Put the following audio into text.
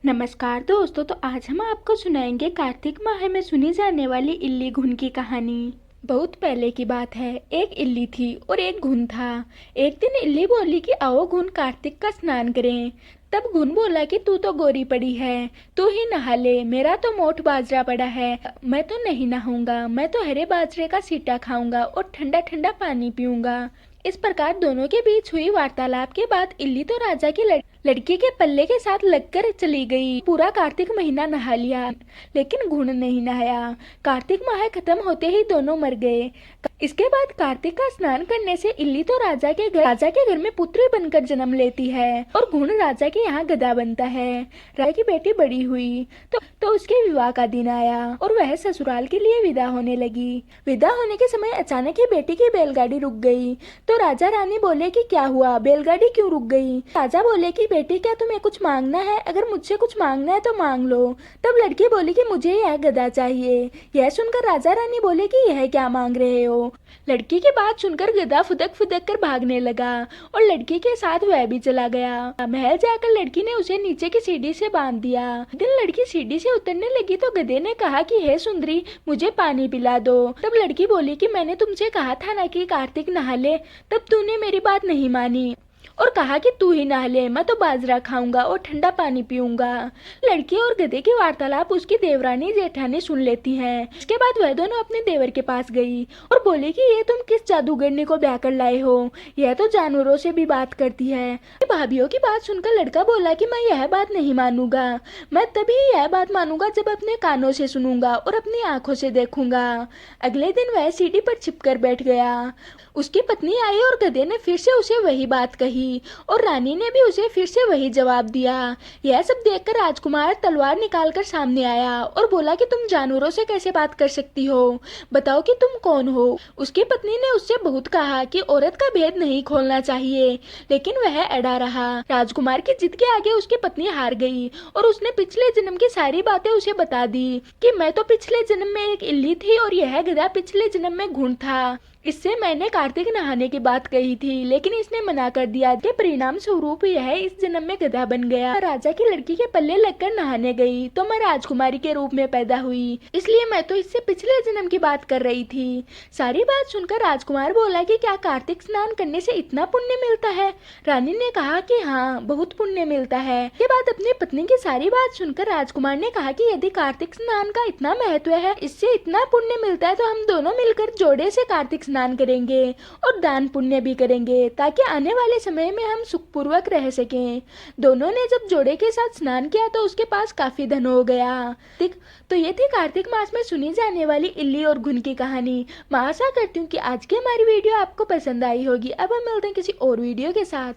नमस्कार दोस्तों। तो आज हम आपको सुनाएंगे कार्तिक माह में सुनी जाने वाली इल्ली घुन की कहानी। बहुत पहले की बात है। एक इल्ली थी और एक घुन था। एक दिन इल्ली बोली कि आओ घुन कार्तिक का स्नान करें। तब घुन बोला कि तू तो गोरी पड़ी है, तू ही नहा ले, मेरा तो मोट बाजरा पड़ा है, मैं तो नहीं नहाऊंगा, मैं तो हरे बाजरे का सीटा खाऊंगा और ठंडा ठंडा पानी पीऊंगा। इस प्रकार दोनों के बीच हुई वार्तालाप के बाद इल्ली तो राजा की लड़की के पल्ले के साथ लगकर चली गई। पूरा कार्तिक महीना नहा लिया, लेकिन घुन नहीं नहाया। कार्तिक माह खत्म होते ही दोनों मर गए। इसके बाद कार्तिक का स्नान करने से इल्ली तो राजा के घर में पुत्री बनकर जन्म लेती है और घुन राजा के यहाँ गधा बनता है। राजा की बेटी बड़ी हुई तो उसके विवाह का दिन आया और वह ससुराल के लिए विदा होने लगी। विदा होने के समय अचानक ही बेटी की बैलगाड़ी रुक गई। तो राजा रानी बोले कि क्या हुआ, बैलगाड़ी क्यों रुक गई। राजा बोले कि बेटी क्या तुम्हें कुछ मांगना है, अगर मुझसे कुछ मांगना है तो मांग लो। तब लड़की बोली कि मुझे यह गधा चाहिए। यह सुनकर राजा रानी बोले कि यह क्या मांग रहे हो। लड़की की बात सुनकर गधा फुदक फुदक कर भागने लगा और लड़की के साथ वह भी चला गया। महल जाकर लड़की ने उसे नीचे की सीढ़ी से बांध दिया। दिन लड़की सीढ़ी से उतरने लगी तो गधे ने कहा कि हे सुंदरी, मुझे पानी पिला दो। तब लड़की बोली कि मैंने तुमसे कहा था ना कि कार्तिक नहा ले, तब तूने मेरी बात नहीं मानी और कहा कि तू ही नहा ले, मैं तो बाजरा खाऊंगा और ठंडा पानी पीऊंगा। लड़की और गधे की वार्तालाप उसकी देवरानी जेठानी सुन लेती हैं। इसके बाद वह दोनों अपने देवर के पास गई और बोली कि ये तुम किस जादूगरनी को ब्याह कर लाए हो, यह तो जानवरों से भी बात करती है। भाभियों की बात सुनकर लड़का बोला कि मैं यह बात नहीं मानूंगा, मैं तभी यह बात मानूंगा जब अपने कानों से सुनूंगा और अपनी आंखों से देखूंगा। अगले दिन वह सीढ़ी पर छिपकर बैठ गया। उसकी पत्नी आई और गधे ने फिर से उसे वही बात कही और रानी ने भी उसे फिर से वही जवाब दिया। यह सब देखकर राजकुमार तलवार निकालकर सामने आया और बोला कि तुम जानवरों से कैसे बात कर सकती हो, बताओ कि तुम कौन हो। उसकी पत्नी ने उससे बहुत कहा कि औरत का भेद नहीं खोलना चाहिए, लेकिन वह अड़ा रहा। राजकुमार की जिद के आगे उसकी पत्नी हार गई और उसने पिछले जन्म की सारी बातें उसे बता दी कि मैं तो पिछले जन्म में एक इल्ली थी और यह गधा पिछले जन्म में घुन था। इससे मैंने कार्तिक नहाने की बात कही थी, लेकिन इसने मना कर दिया। के परिणाम स्वरूप यह इस जन्म में गधा बन गया। राजा की लड़की के पल्ले लगकर नहाने गई तो मैं राजकुमारी के रूप में पैदा हुई, इसलिए मैं तो इससे पिछले जन्म की बात कर रही थी। सारी बात सुनकर राजकुमार बोला कि क्या कार्तिक स्नान करने से इतना पुण्य मिलता है। रानी ने कहा कि हाँ, बहुत पुण्य मिलता है। के बाद अपनी पत्नी की सारी बात सुनकर राजकुमार ने कहा कि यदि कार्तिक स्नान का इतना महत्व है, इससे इतना पुण्य मिलता है, तो हम दोनों मिलकर जोड़े से कार्तिक स्नान करेंगे और दान पुण्य भी करेंगे, ताकि आने वाले समय में हम सुखपूर्वक रह सकें। दोनों ने जब जोड़े के साथ स्नान किया तो उसके पास काफी धन हो गया। तो ये थी कार्तिक मास में सुनी जाने वाली इल्ली और घुन की कहानी। मैं आशा करती हूँ कि आज की हमारी वीडियो आपको पसंद आई होगी। अब हम मिलते हैं किसी और वीडियो के साथ।